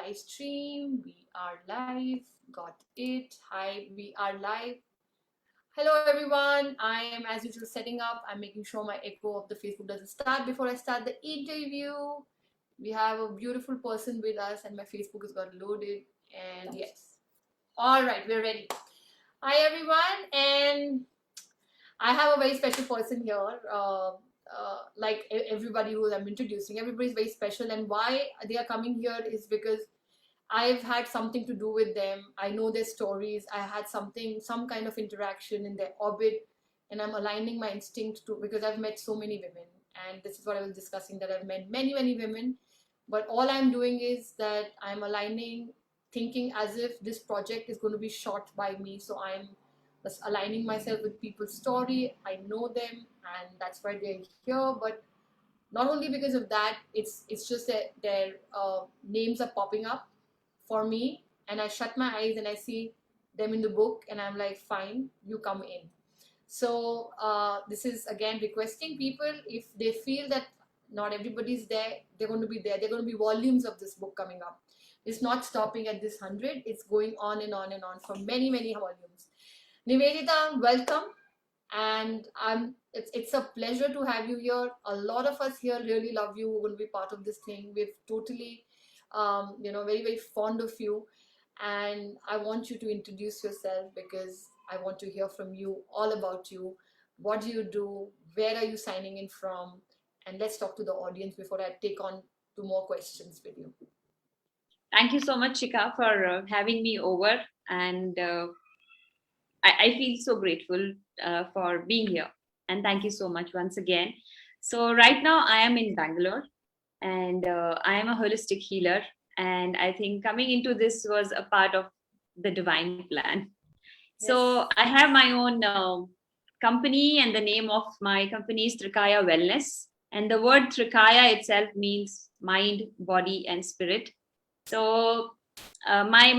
live stream. We are live. Got it. Hi, we are live. Hello everyone. I am as usual setting up. I'm making sure my echo of the Facebook doesn't start before I start the interview. We have a beautiful person with us and my Facebook has got loaded. And yes. All right, we're ready. Hi everyone. And I have a very special person here. Like everybody who I'm introducing, everybody is very special. And why they are coming here is because I've had something to do with them. I know their stories. I had some kind of interaction in their orbit, and I'm aligning my instinct to, because I've met so many women, and this is what I was discussing, that I've met many women, but all I'm doing is that I'm aligning, thinking as if this project is going to be shot by me. So I'm just aligning myself with people's story. I know them, and that's why they're here. But not only because of that, it's just that their names are popping up for me, and I shut my eyes and I see them in the book, and I'm like, fine, you come in. So this is again requesting people, if they feel that not everybody's there, they're going to be there. They're going to be volumes of this book coming up. It's not stopping at this 100. It's going on and on and on for many volumes. Nivedita, welcome. And it's a pleasure to have you here. A lot of us here really love you. We're going to be part of this thing. We've totally very fond of you, and I want you to introduce yourself, because I want to hear from you all about you. What do you do? Where are you signing in from? And let's talk to the audience before I take on 2 more questions with you. Thank you so much, Shika, for having me over. And I feel so grateful for being here. And thank you so much once again. So right now I am in Bangalore, and I am a holistic healer. And I think coming into this was a part of the divine plan. So I have my own company, and the name of my company is Trikaya Wellness. And the word Trikaya itself means mind, body, and spirit. So my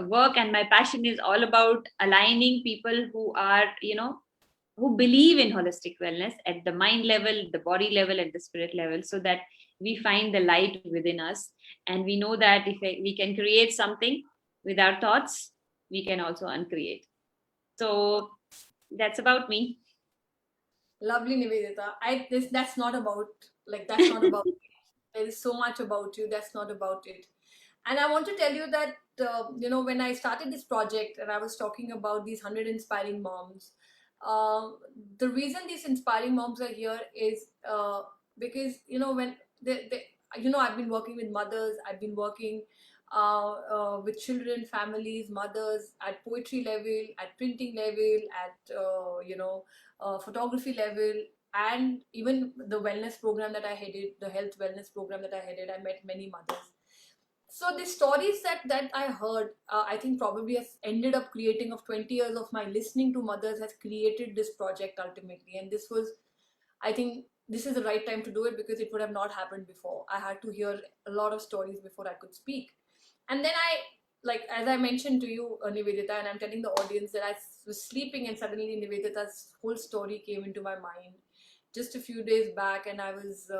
work and my passion is all about aligning people who are who believe in holistic wellness at the mind level, the body level, and the spirit level, so that we find the light within us, and we know that if we can create something with our thoughts, we can also uncreate. So that's about me. Lovely, Nivedita. That's not about, that's not about there is so much about you. That's not about it. And I want to tell you that when I started this project and I was talking about these 100 inspiring moms, uh, the reason these inspiring moms are here is because when I've been working with mothers, I've been working with children, families, mothers, at poetry level, at printing level, at photography level, and even the wellness program that I headed, the health wellness program that I headed. I met many mothers. So the stories that I heard, I think probably has ended up creating, of 20 years of my listening to mothers, has created this project ultimately. And this was, I think this is the right time to do it, because it would have not happened before. I had to hear a lot of stories before I could speak. And then as I mentioned to you, Nivedita, and I'm telling the audience, that I was sleeping and suddenly Nivedita's whole story came into my mind just a few days back, and I was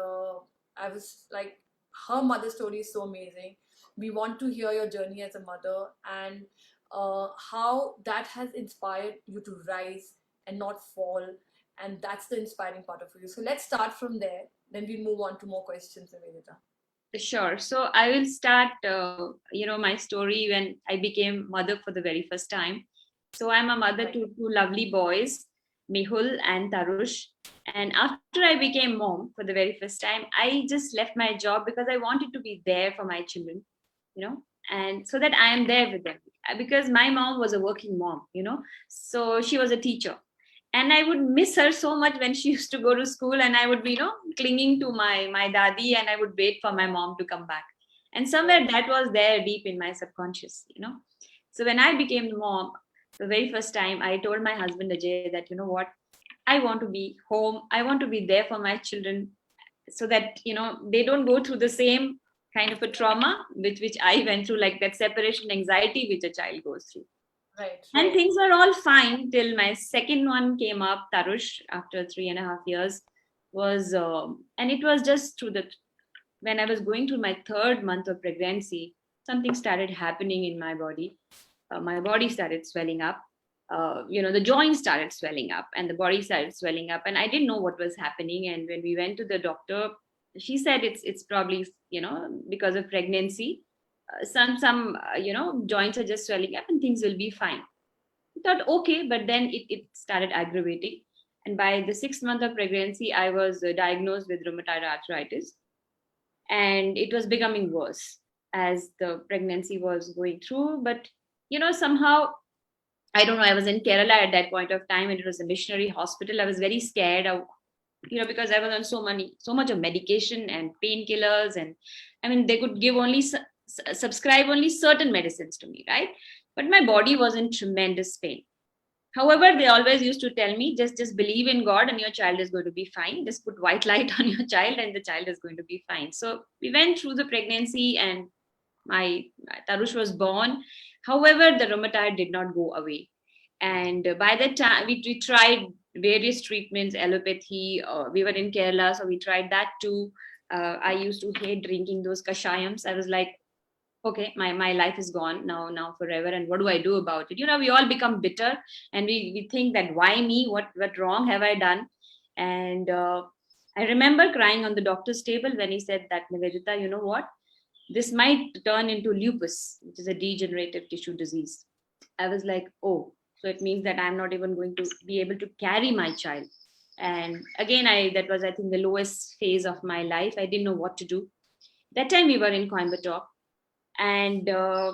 like, her mother story is so amazing. We want to hear your journey as a mother, and how that has inspired you to rise and not fall, and that's the inspiring part of you. So let's start from there, then we'll move on to more questions, Nivedita. Sure. So I will start, my story when I became mother for the very first time. So I'm a mother to 2 lovely boys, Mehul and Tarush. And after I became mom for the very first time, I just left my job because I wanted to be there for my children, and so that I am there with them. Because my mom was a working mom, so she was a teacher. And I would miss her so much when she used to go to school, and I would be clinging to my dadi, and I would wait for my mom to come back. And somewhere that was there deep in my subconscious. So when I became the mom the very first time, I told my husband Ajay that, what, I want to be home, I want to be there for my children, so that they don't go through the same kind of a trauma with which I went through, like that separation anxiety which a child goes through. Right. And things were all fine till my second one came up, Tarush, after 3.5 years. And it was just when I was going through my 3rd month of pregnancy, something started happening in my body. My body started swelling up. The joints started swelling up and the body started swelling up, and I didn't know what was happening. And when we went to the doctor, she said it's probably, because of pregnancy. Some joints are just swelling up and things will be fine. I thought okay, but then it started aggravating. And by the 6th month of pregnancy, I was diagnosed with rheumatoid arthritis, and it was becoming worse as the pregnancy was going through. But somehow, I don't know, I was in Kerala at that point of time, and it was a missionary hospital. I was very scared of, because I was on so much of medication and painkillers, and I mean, they could give only subscribe only certain medicines to me, right? But my body was in tremendous pain. However, they always used to tell me, just believe in God and your child is going to be fine. Just put white light on your child and the child is going to be fine. So we went through the pregnancy, and my Tarush was born. However, the rheumatoid did not go away. And by that time, we tried various treatments, allopathy. We were in Kerala, so we tried that too. I used to hate drinking those kashayams. I was like, okay, my life is gone now forever, and what do I do about it? We all become bitter, and we think that, why me? What wrong have I done? And I remember crying on the doctor's table when he said that, Nivedita, you know what, this might turn into lupus, which is a degenerative tissue disease. I was like, oh, so it means that I'm not even going to be able to carry my child. And again, that was, I think, the lowest phase of my life. I didn't know what to do. That time we were in Coimbatore, and a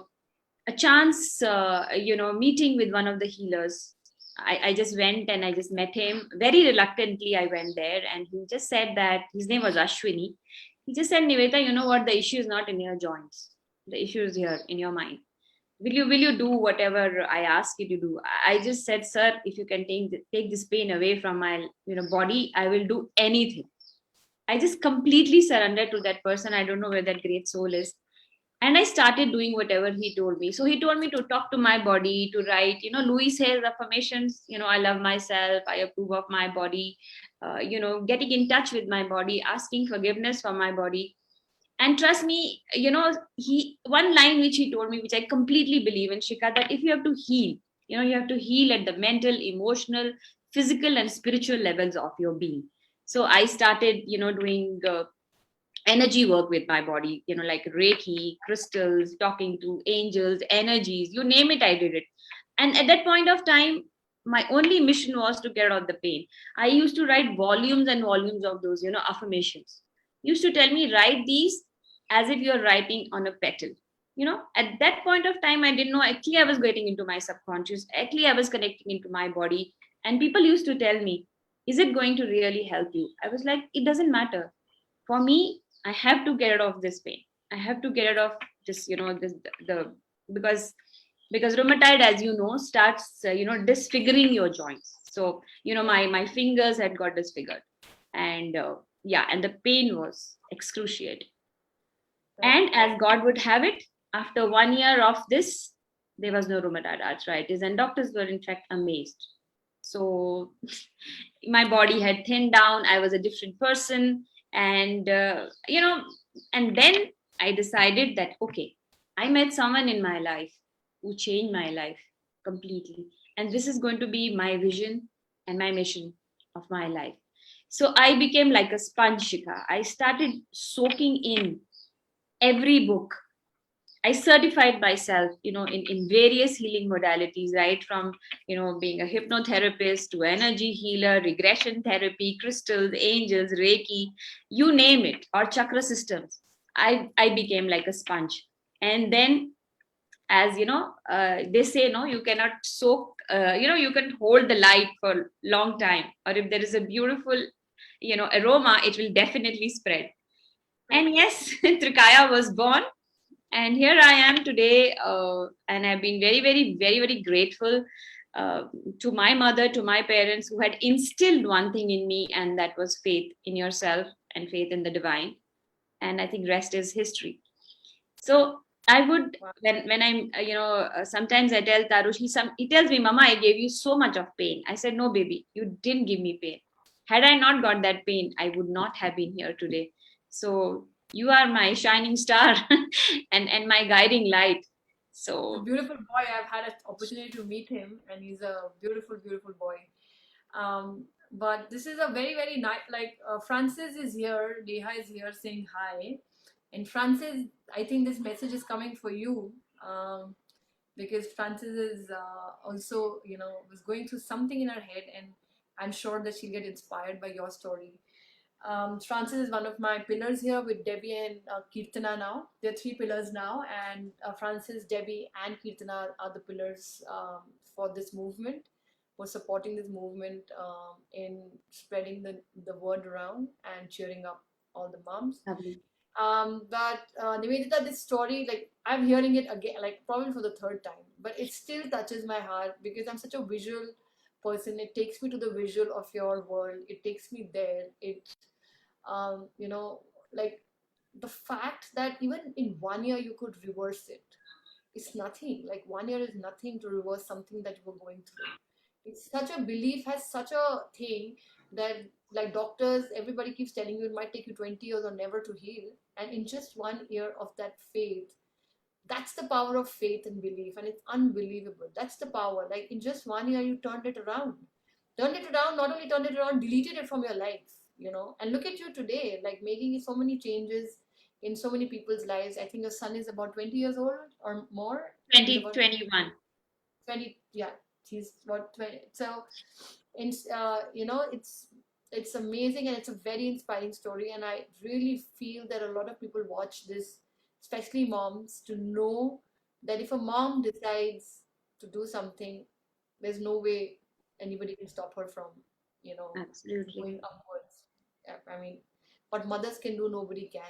chance, meeting with one of the healers. I just went and I just met him. Very reluctantly, I went there, and he just said that, his name was Ashwini. He just said, Niveta, you know what? The issue is not in your joints. The issue is here in your mind. Will you do whatever I ask you to do? I just said, sir, if you can take this pain away from my body, I will do anything. I just completely surrendered to that person. I don't know where that great soul is. And I started doing whatever he told me. So he told me to talk to my body, to write, Louise Hay's affirmations, I love myself, I approve of my body, getting in touch with my body, asking forgiveness for my body. And trust me, he one line which he told me, which I completely believe in, Shika, that if you have to heal, you have to heal at the mental, emotional, physical, and spiritual levels of your being. So I started, doing energy work with my body, like Reiki, crystals, talking to angels, energies, you name it, I did it. And at that point of time, my only mission was to get out the pain. I used to write volumes and volumes of those, affirmations. Used to tell me, write these as if you're writing on a petal. At that point of time, I didn't know. Actually, I was getting into my subconscious. Actually, I was connecting into my body. And people used to tell me, is it going to really help you? I was like, it doesn't matter. For me, I have to get rid of this pain. I have to get rid of this, because rheumatoid, as you know, starts, disfiguring your joints. So, my fingers had got disfigured, and and the pain was excruciating. And as God would have it, after 1 year of this, there was no rheumatoid arthritis, and doctors were in fact amazed. So my body had thinned down. I was a different person, and and then I decided that, okay, I met someone in my life who changed my life completely, and this is going to be my vision and my mission of my life. So I became like a sponge, Shika. I started soaking in every book. I certified myself, in various healing modalities, right from, being a hypnotherapist to energy healer, regression therapy, crystals, angels, Reiki, you name it, or chakra systems. I became like a sponge. And then, as they say, no, you cannot soak, you can hold the light for long time, or if there is a beautiful, aroma, it will definitely spread. And yes, Trikaya was born, and here I am today, and I've been very, very, very, very grateful to my mother, to my parents, who had instilled one thing in me, and that was faith in yourself and faith in the divine. And I think rest is history. So I would, when I'm, sometimes I tell Tarush, he tells me, Mama, I gave you so much of pain. I said, no, baby, you didn't give me pain. Had I not got that pain, I would not have been here today. So You are my shining star and my guiding light. A So beautiful boy. I've had an opportunity to meet him, and he's a beautiful, beautiful boy. But this is a very, very nice. Like Francis is here, Neha is here saying hi, and Francis, I think this message is coming for you. Because Francis is also, was going through something in her head, and I'm sure that she'll get inspired by your story. Francis is one of my pillars here with Debbie and Kirtana now. There are three pillars now, and Francis, Debbie, and Kirtana are the pillars for this movement, for supporting this movement in spreading the word around and cheering up all the moms. lovely. But Nivedita, this story, like I'm hearing it again, like probably for the third time, but it still touches my heart because I'm such a visual person. It takes me to the visual of your world. It takes me there. It, um, you know, like the fact that even in 1 year you could reverse it. It's nothing. Like 1 year is nothing to reverse something that you were going through. It's such a belief, has such a thing that, like doctors, everybody keeps telling you it might take you 20 years or never to heal. And in just 1 year of that faith, that's the power of faith and belief. And it's unbelievable. That's the power. Like in just 1 year, you turned it around. Turned it around, not only turned it around, deleted it from your life. And look at you today, like making so many changes in so many people's lives. I think your son is about 20 years old or more. He's about 2021. 20, yeah, he's what 20. So it's it's amazing, and it's a very inspiring story, and I really feel that a lot of people watch this, especially moms, to know that if a mom decides to do something, there's no way anybody can stop her from you know Absolutely. going upwards. Yeah, I mean, what mothers can do, nobody can.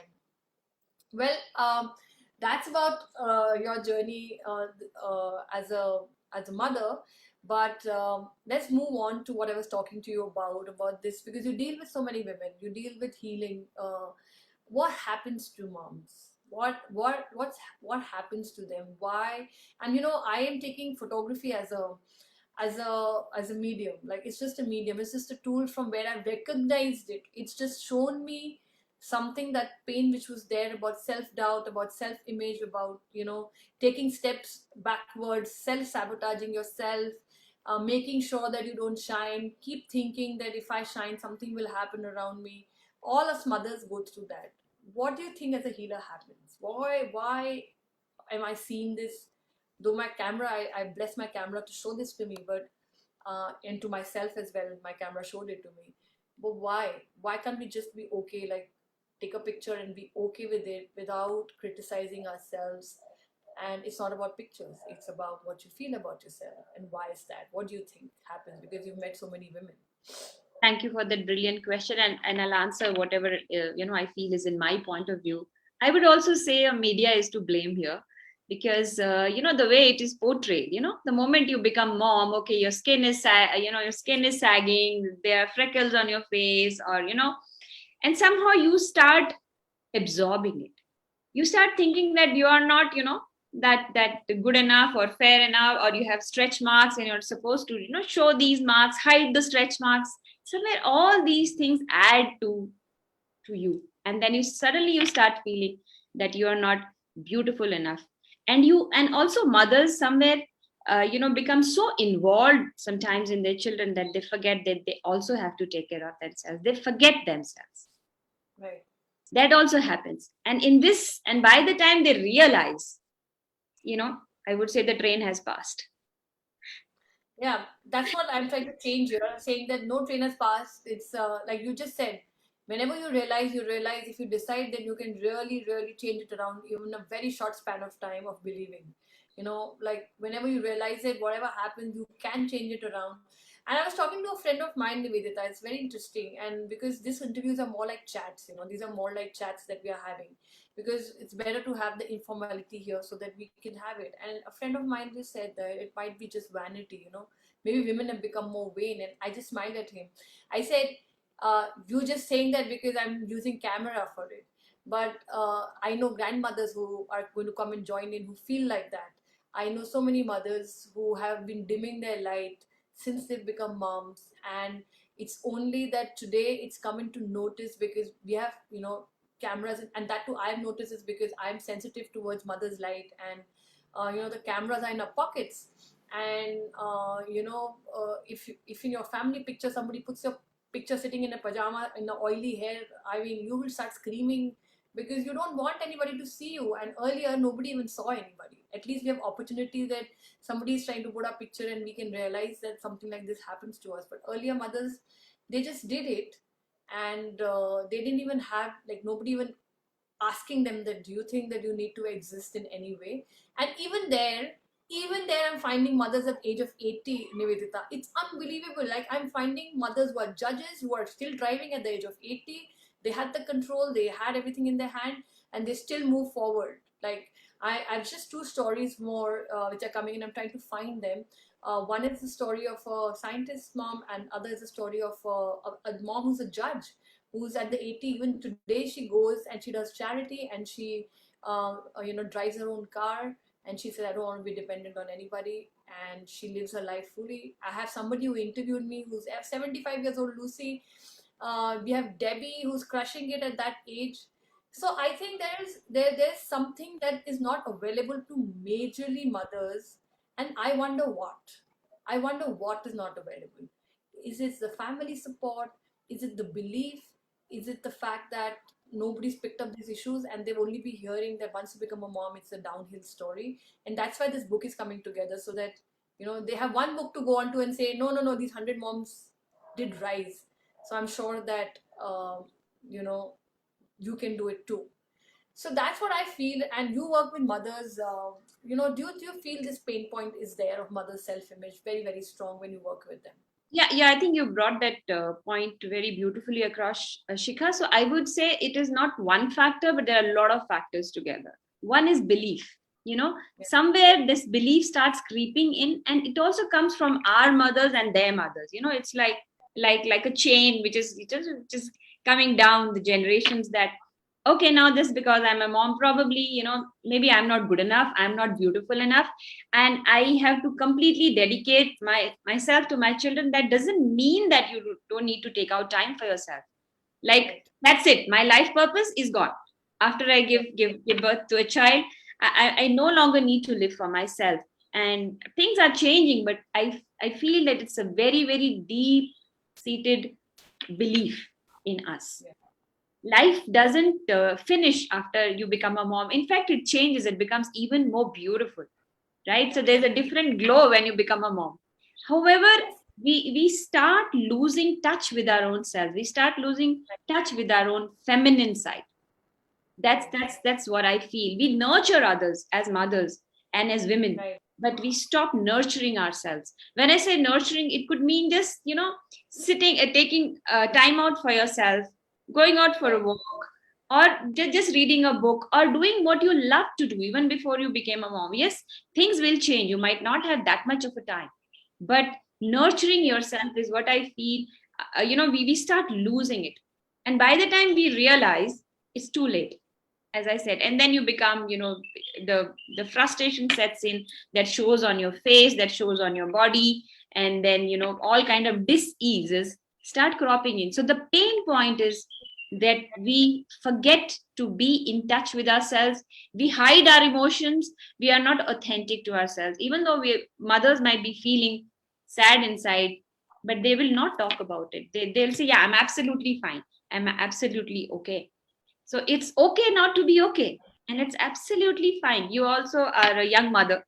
Well, that's about your journey as a mother. But let's move on to what I was talking to you about this, because you deal with so many women. You deal with healing. What happens to moms? What happens to them? Why? And I am taking photography as a medium. Like it's just a medium. It's just a tool from where I've recognized it. It's just shown me something, that pain which was there, about self-doubt, about self-image, about taking steps backwards, self-sabotaging yourself, making sure that you don't shine, keep thinking that if I shine, something will happen around me. All us mothers go through that. What do you think as a healer happens? Why am I seeing this? Though my camera, I bless my camera to show this to me, but and to myself as well, my camera showed it to me. But why can't we just be okay, like take a picture and be okay with it without criticizing ourselves? And it's not about pictures, it's about what you feel about yourself. And why is that? What do you think happens? Because you've met so many women. Thank you for that brilliant question, and I'll answer whatever I feel is in my point of view. I would also say media is to blame here, because the way it is portrayed. The moment you become mom, okay, your skin is your skin is sagging, there are freckles on your face, or and somehow you start absorbing it. You start thinking that you are not that good enough or fair enough, or you have stretch marks and you're supposed to show these marks, hide the stretch marks. Somewhere all these things add to you, and then you start feeling that you are not beautiful enough. And also mothers somewhere become so involved sometimes in their children that they forget that they also have to take care of themselves. They forget themselves. Right. That also happens, and by the time they realize, I would say the train has passed. Yeah, that's what I'm trying to change here. I'm saying that no train has passed. It's like you just said, whenever you realize, if you decide, then you can really, really change it around, even in a very short span of time of believing. Like whenever you realize it, whatever happens, you can change it around. And I was talking to a friend of mine, Nivedita. It's very interesting. And because these interviews are more like chats, these are more like chats that we are having, because it's better to have the informality here so that we can have it. And a friend of mine just said that it might be just vanity. Maybe women have become more vain. And I just smiled at him. I said, you just saying that because I'm using camera for it. But I know grandmothers who are going to come and join in, who feel like that. I know so many mothers who have been dimming their light since they've become moms. And it's only that today it's coming to notice, because we have cameras, and that too I've noticed is because I'm sensitive towards mother's light, and the cameras are in our pockets, and if in your family picture somebody puts your picture sitting in a pajama in the oily hair, I mean, you will start screaming because you don't want anybody to see you. And earlier nobody even saw anybody. At least we have opportunity that somebody is trying to put a picture and we can realize that something like this happens to us. But earlier mothers, they just did it, and they didn't even have, like, nobody even asking them that, do you think that you need to exist in any way? And even there I'm finding mothers at age of 80, Nivedita. It's unbelievable. Like, I'm finding mothers who are judges, who are still driving at the age of 80. They had the control, they had everything in their hand, and they still move forward. Like, I've just two stories more which are coming in. I'm trying to find them. One is the story of a scientist mom, and other is the story of a mom who's a judge, who's at the 80. Even today she goes and she does charity, and she drives her own car, and she said, I don't want to be dependent on anybody, and she lives her life fully. I have somebody who interviewed me who's 75 years old, Lucy. We have Debbie, who's crushing it at that age. So I think there's something that is not available to majorly mothers, and I wonder what is not available. Is it the family support? Is it the belief? Is it the fact that nobody's picked up these issues and they've only been hearing that once you become a mom, it's a downhill story? And that's why this book is coming together, so that they have one book to go on to and say, no, no, no, these 100 moms did rise. So I'm sure that you can do it too. So that's what I feel. And you work with mothers. Do you feel this pain point is there of mother's self-image very, very strong when you work with them? Yeah, I think you brought that point very beautifully across, Shikha. So I would say it is not one factor, but there are a lot of factors together. One is belief. Yeah. Somewhere this belief starts creeping in, and it also comes from our mothers and their mothers. It's like a chain which is just coming down the generations, that okay, now this, because I'm a mom, probably, maybe I'm not good enough, I'm not beautiful enough, and I have to completely dedicate myself to my children. That doesn't mean that you don't need to take out time for yourself. Like, that's it, my life purpose is gone. After I give birth to a child, I no longer need to live for myself. And things are changing, but I feel that it's a very, very deep seated belief in us. Life doesn't finish after you become a mom. In fact, it changes, it becomes even more beautiful, right? So there's a different glow when you become a mom. However, we start losing touch with our own self, we start losing touch with our own feminine side. That's what I feel. We nurture others as mothers and as women, Right. but we stop nurturing ourselves. When I say nurturing, it could mean just sitting, taking time out for yourself, going out for a walk, or just reading a book, or doing what you love to do even before you became a mom. Yes, things will change, you might not have that much of a time, but nurturing yourself is what I feel. We start losing it, and by the time we realize, it's too late, as I said. And then you become, the frustration sets in, that shows on your face, that shows on your body, and then all kind of dis-eases start cropping in. So the pain point is that we forget to be in touch with ourselves, we hide our emotions, we are not authentic to ourselves. Even though mothers might be feeling sad inside, but they will not talk about it. They'll say, yeah, I'm absolutely fine, I'm absolutely okay. So it's okay not to be okay, and it's absolutely fine. You also are a young mother,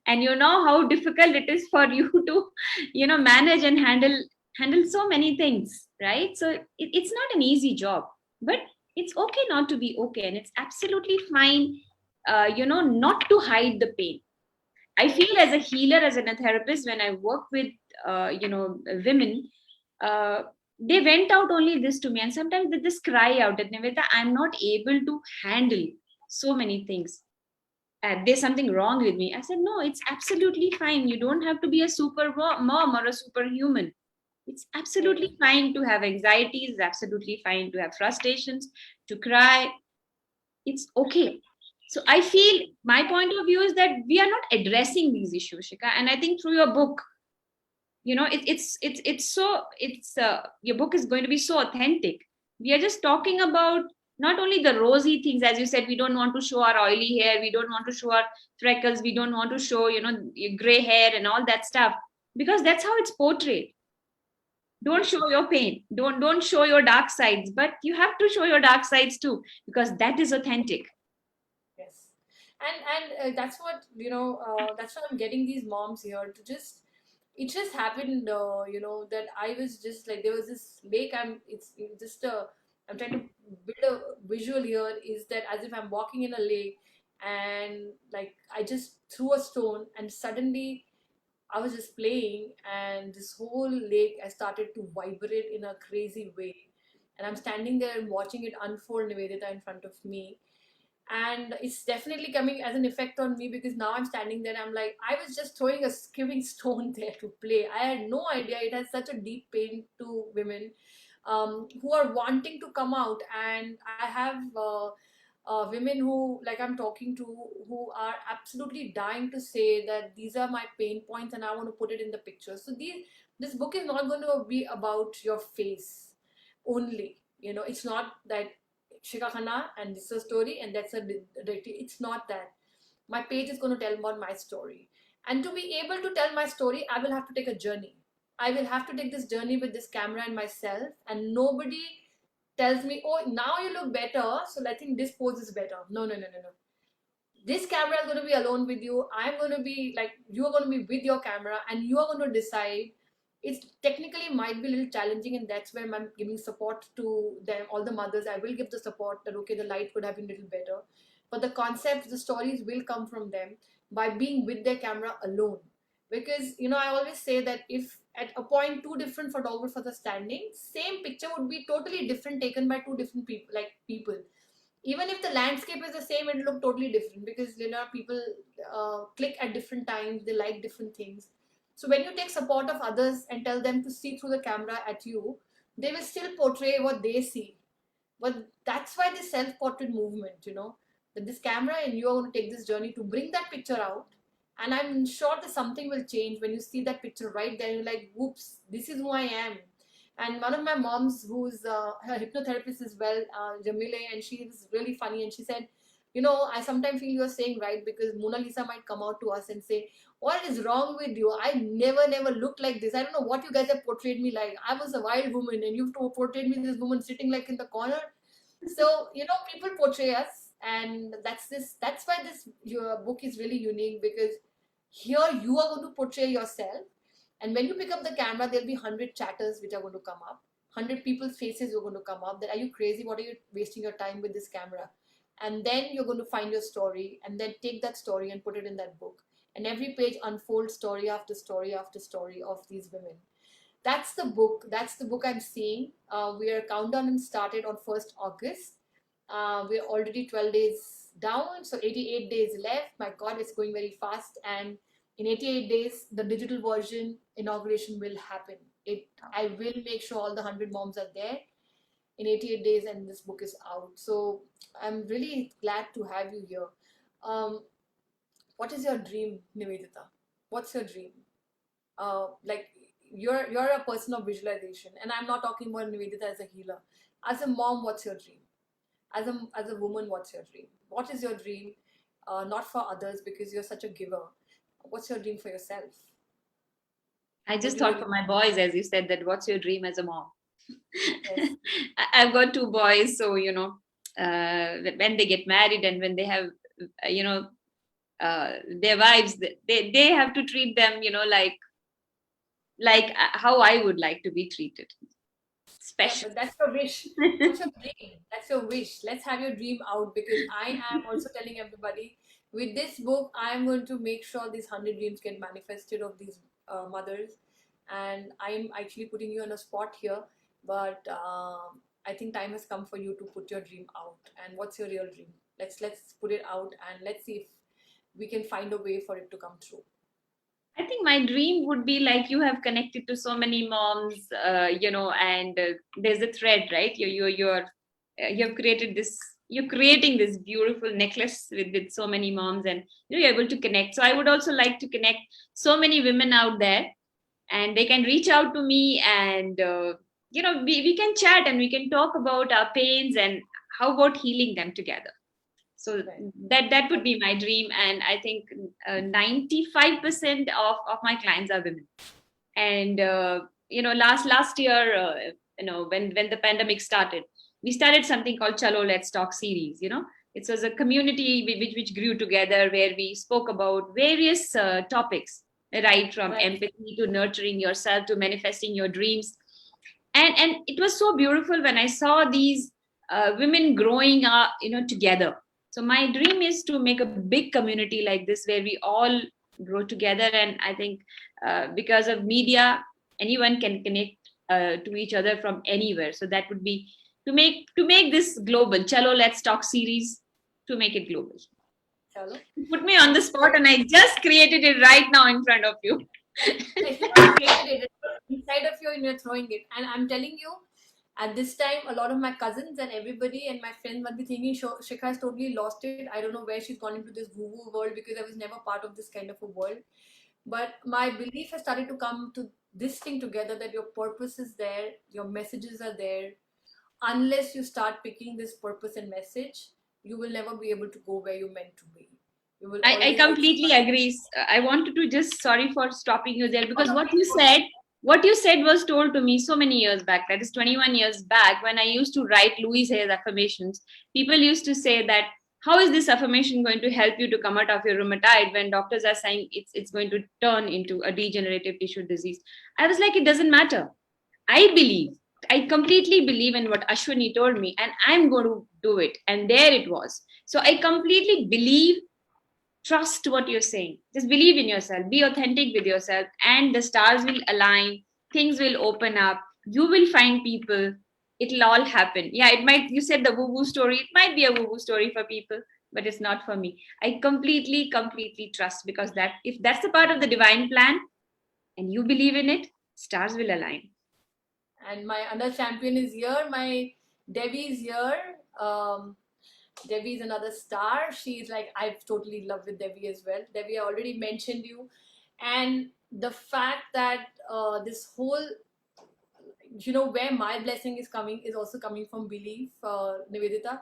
and you know how difficult it is for you to manage and handle so many things, right? So it's not an easy job, but it's okay not to be okay, and it's absolutely fine, not to hide the pain. I feel, as a healer, as a therapist, when I work with women, uh, they vent out only this to me, and sometimes they just cry out that, Nivedita, I'm not able to handle so many things. There's something wrong with me. I said, no, it's absolutely fine. You don't have to be a super mom or a superhuman. It's absolutely fine to have anxieties. It's absolutely fine to have frustrations, to cry. It's okay. So I feel, my point of view is that we are not addressing these issues, Shika. And I think through your book, it's so, your book is going to be so authentic. We are just talking about not only the rosy things, as you said, we don't want to show our oily hair, we don't want to show our freckles, we don't want to show, gray hair and all that stuff, because that's how it's portrayed. Don't show your pain, don't show your dark sides, but you have to show your dark sides too, because that is authentic. Yes, and that's what that's why I'm getting these moms here to just. It just happened, that I was just like, there was this lake. It's just a. I'm trying to build a visual here. Is that as if I'm walking in a lake, and like I just threw a stone, and suddenly I was just playing, and this whole lake I started to vibrate in a crazy way, and I'm standing there and watching it unfold, Nivedita, in front of me, and it's definitely coming as an effect on me, because now I'm standing there, I'm like, I was just throwing a skipping stone there to play. I had no idea it has such a deep pain to women, who are wanting to come out. And I have women who, like, I'm talking to, who are absolutely dying to say that these are my pain points and I want to put it in the picture. So this book is not going to be about your face only. It's not that Shika Khanna and this is a story and that's a it's not that. My page is going to tell about my story. And to be able to tell my story, I will have to take a journey. I will have to take this journey with this camera and myself, and nobody tells me, oh, now you look better, so I think this pose is better. No, no, no, no, no. This camera is going to be alone with you. I'm going to be like, you are going to be with your camera and you are going to decide. It's technically might be a little challenging, and that's where I'm giving support to them, all the mothers. I will give the support that, okay, the light could have been a little better. But the concepts, the stories will come from them by being with their camera alone. Because, I always say that if at a point two different photographers are standing, same picture would be totally different taken by two different people. Even if the landscape is the same, it look totally different, because people click at different times, they like different things. So when you take support of others and tell them to see through the camera at you, they will still portray what they see. But that's why the self-portrait movement, that this camera and you are going to take this journey to bring that picture out. And I'm sure that something will change when you see that picture right there. You're like, whoops, this is who I am. And one of my moms, who's her hypnotherapist as well, Jamile, and she was really funny. And she said, I sometimes feel you're saying right, because Mona Lisa might come out to us and say, what is wrong with you? I never looked like this. I don't know what you guys have portrayed me like. I was a wild woman and you've portrayed me this woman sitting like in the corner. So, people portray us, and that's why this your book is really unique, because here you are going to portray yourself. And when you pick up the camera, there'll be 100 chatters which are going to come up. 100 people's faces are going to come up. That, are you crazy? What are you wasting your time with this camera? And then you're going to find your story, and then take that story and put it in that book. And every page unfolds story after story after story of these women. That's the book. That's the book I'm seeing. We are countdown and started on 1st August. We're already 12 days down, so 88 days left. My God, it's going very fast. And in 88 days, the digital version inauguration will happen. I will make sure all the 100 moms are there in 88 days, and this book is out. So I'm really glad to have you here. What is your dream, Nivedita? What's your dream? Like, you're a person of visualization, and I'm not talking about Nivedita as a healer. As a mom, what's your dream? As a woman, what's your dream? What is your dream? Not for others, because you're such a giver. What's your dream for yourself? I just thought for my boys, as you said, that what's your dream as a mom? Yes. I've got two boys, so when they get married and when they have their wives, they have to treat them like how I would like to be treated. Special. Yeah, that's your wish. What's your dream? That's your wish. Let's have your dream out, because I am also telling everybody, with this book, I am going to make sure these 100 dreams get manifested of these mothers. And I'm actually putting you on a spot here, but I think time has come for you to put your dream out. And what's your real dream? Let's put it out, and let's see if we can find a way for it to come true. I think my dream would be like, you have connected to so many moms, and there's a thread, right? You have created this. You're creating this beautiful necklace with so many moms, and you're able to connect. So I would also like to connect so many women out there, and they can reach out to me, and we can chat and we can talk about our pains, and how about healing them together? So Right. that would be my dream. And I think 95% of my clients are women. And last year, when the pandemic started, we started something called Chalo Let's Talk series. It was a community which grew together, where we spoke about various topics, right from Right. empathy to nurturing yourself to manifesting your dreams. And it was so beautiful when I saw these women growing up, together. So my dream is to make a big community like this, where we all grow together. And I think because of media, anyone can connect to each other from anywhere. So that would be to make this global. Chalo Let's Talk series, to make it global. Chalo. You put me on Thank the you so spot, and I just created it right now in front of you. It's not created it. It's inside of you and you're throwing it. And I'm telling you, at this time, a lot of my cousins and everybody and my friends might be thinking Shikha has totally lost it. I don't know where she's gone into this woo-woo world, because I was never part of this kind of a world. But my belief has started to come to this thing together, that your purpose is there, your messages are there. Unless you start picking this purpose and message, you will never be able to go where you're meant to be. You will I always get completely stuck. agree. I wanted to just, sorry for stopping you there, Oh, because no, what please you go ahead. said, was told to me so many years back. That is 21 years back, when I used to write Louise Hay's affirmations. People used to say that, how is this affirmation going to help you to come out of your rheumatoid, when doctors are saying it's going to turn into a degenerative tissue disease? I was like, it doesn't matter. I believe, I completely believe in what Ashwini told me, and I'm going to do it. And there it was. So I completely believe. Trust what you're saying. Just believe in yourself. Be authentic with yourself, and the stars will align. Things will open up. You will find people. It'll all happen. Yeah, it might. You said the woo woo story. It might be a woo woo story for people, but it's not for me. I completely, completely trust, because that if that's a part of the divine plan and you believe in it, stars will align. And my other champion is here. My Devi is here. Devi is another star. She's like, I'm totally in love with Devi as well. Devi, I already mentioned you. And the fact that this whole, where my blessing is coming is also coming from belief, Nivedita.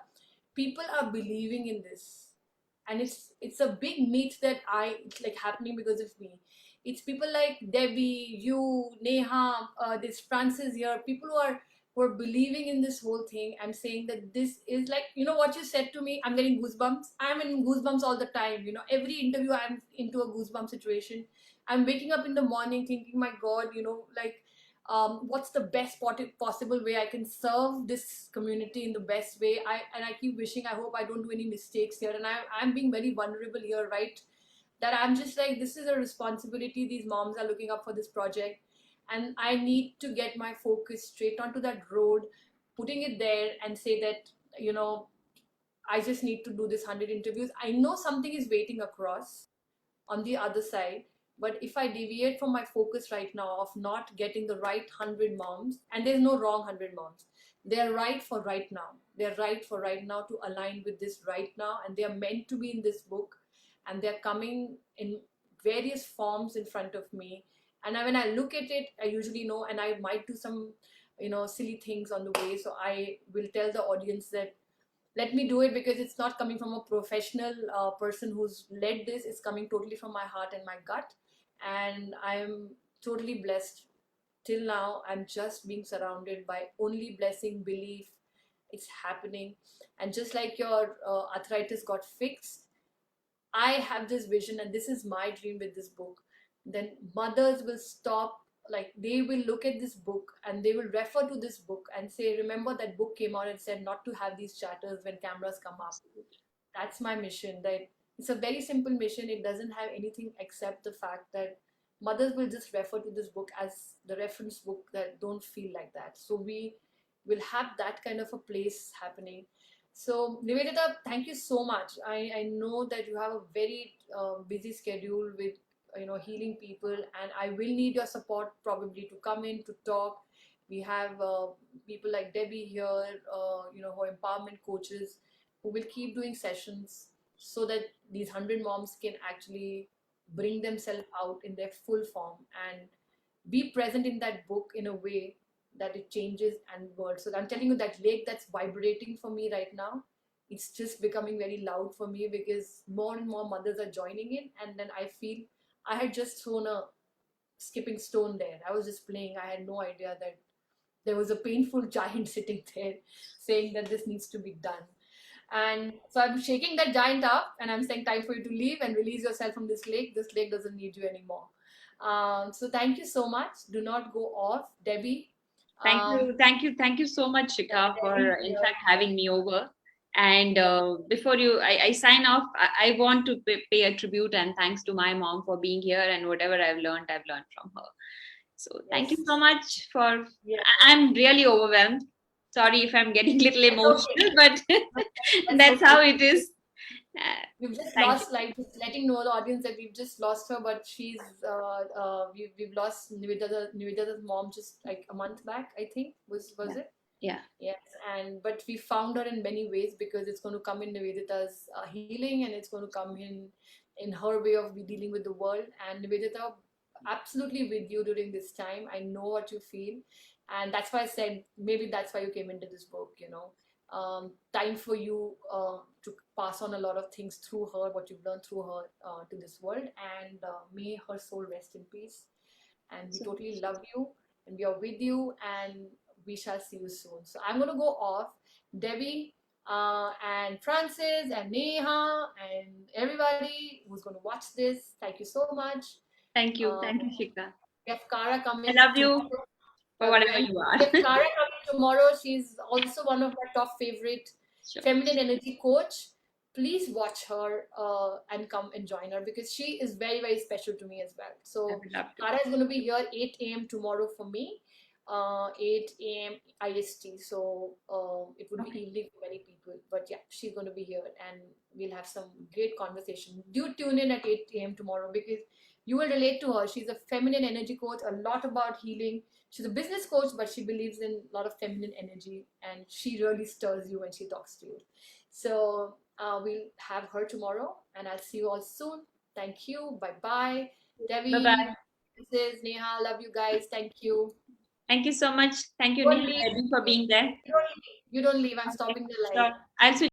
People are believing in this. And it's a big meet that it's like happening because of me. It's people like Debbie, you, Neha, this Francis here, people who are believing in this whole thing and saying that this is like, what you said to me, I'm getting goosebumps. I'm in goosebumps all the time. Every interview I'm into a goosebump situation. I'm waking up in the morning thinking, my God, like, what's the best possible way I can serve this community in the best way. I keep wishing, I hope I don't do any mistakes here, and I'm being very vulnerable here, right? That I'm just like, this is a responsibility. These moms are looking up for this project, and I need to get my focus straight onto that road, putting it there, and say that, I just need to do this 100 interviews. I know something is waiting across on the other side. But if I deviate from my focus right now of not getting the right 100 moms, and there's no wrong 100 moms, they're right for right now. They're right for right now to align with this right now, and they're meant to be in this book, and they're coming in various forms in front of me. And when I look at it, I usually know, and I might do some, silly things on the way. So I will tell the audience that let me do it, because it's not coming from a professional person who's led this. It's coming totally from my heart and my gut, and I'm totally blessed. Till now, I'm just being surrounded by only blessing, belief. It's happening. And just like your arthritis got fixed, I have this vision, and this is my dream with this book. Then mothers will stop, like they will look at this book and they will refer to this book and say, remember that book came out and said not to have these chatters when cameras come up. That's my mission. That it's a very simple mission. It doesn't have anything except the fact that mothers will just refer to this book as the reference book that don't feel like that. So we will have that kind of a place happening. So Nivedita, thank you so much. I know that you have a very busy schedule with healing people, and I will need your support probably to come in to talk. We have people like Debbie here, who are empowerment coaches, who will keep doing sessions so that these 100 moms can actually bring themselves out in their full form and be present in that book in a way. that it changes and words. So I'm telling you, that lake that's vibrating for me right now, it's just becoming very loud for me, because more and more mothers are joining in. And then I feel I had just thrown a skipping stone there. I was just playing. I had no idea that there was a painful giant sitting there saying that this needs to be done. And so I'm shaking that giant up and I'm saying, time for you to leave and release yourself from this lake. This lake doesn't need you anymore. So thank you so much. Do not go off, Debbie. Thank you so much, Shika, for Debbie in here. fact having me over. And Yeah. before I sign off, I want to pay a tribute and thanks to my mom for being here, and whatever I've learned from her. So thank you Yes. so much for. Yes. I'm really overwhelmed. Sorry if I'm getting a little That's okay. emotional, but That's that's okay. how it is. We've just Thank you. lost, like, just letting know the audience that we've just lost her, but we've lost Nivedita's mom just like a month back, I think. Was Yeah. it? Yeah. Yes, and but we found her in many ways, because it's going to come in Nivedita's healing, and it's going to come in her way of be dealing with the world. And Nivedita, absolutely with you during this time. I know what you feel, and that's why I said maybe that's why you came into this book. Time for you to pass on a lot of things through her, what you've learned through her to this world, and may her soul rest in peace. And we So totally love you, and we are with you, and we shall see you soon. So I'm going to go off. Debbie and Francis and Neha and everybody who's going to watch this, thank you so much. Um, thank you, Shika. we have Kara I coming love you tomorrow. for Love you. whatever And you are. we have Kara coming tomorrow. She's also one of my top favorite Sure. feminine energy coach. Please watch her and come and join her, because she is very, very special to me as well. I So would love to. Kara is going to be here 8 a.m. tomorrow for me, 8 a.m. IST. So it would be Okay. evening for many people. But yeah, she's going to be here, and we'll have some great conversation. Do tune in at 8 a.m. tomorrow, because you will relate to her. She's a feminine energy coach, a lot about healing. She's a business coach, but she believes in a lot of feminine energy, and she really stirs you when she talks to you. So we'll have her tomorrow, and I'll see you all soon. Thank you. Bye bye. Bye Devi, bye. this is Neha. Love you guys. Thank you. Thank you so much. Thank you, Don't Neha, leave. for being there. You don't leave. You don't leave. I'm stopping the live. Sure. I'll switch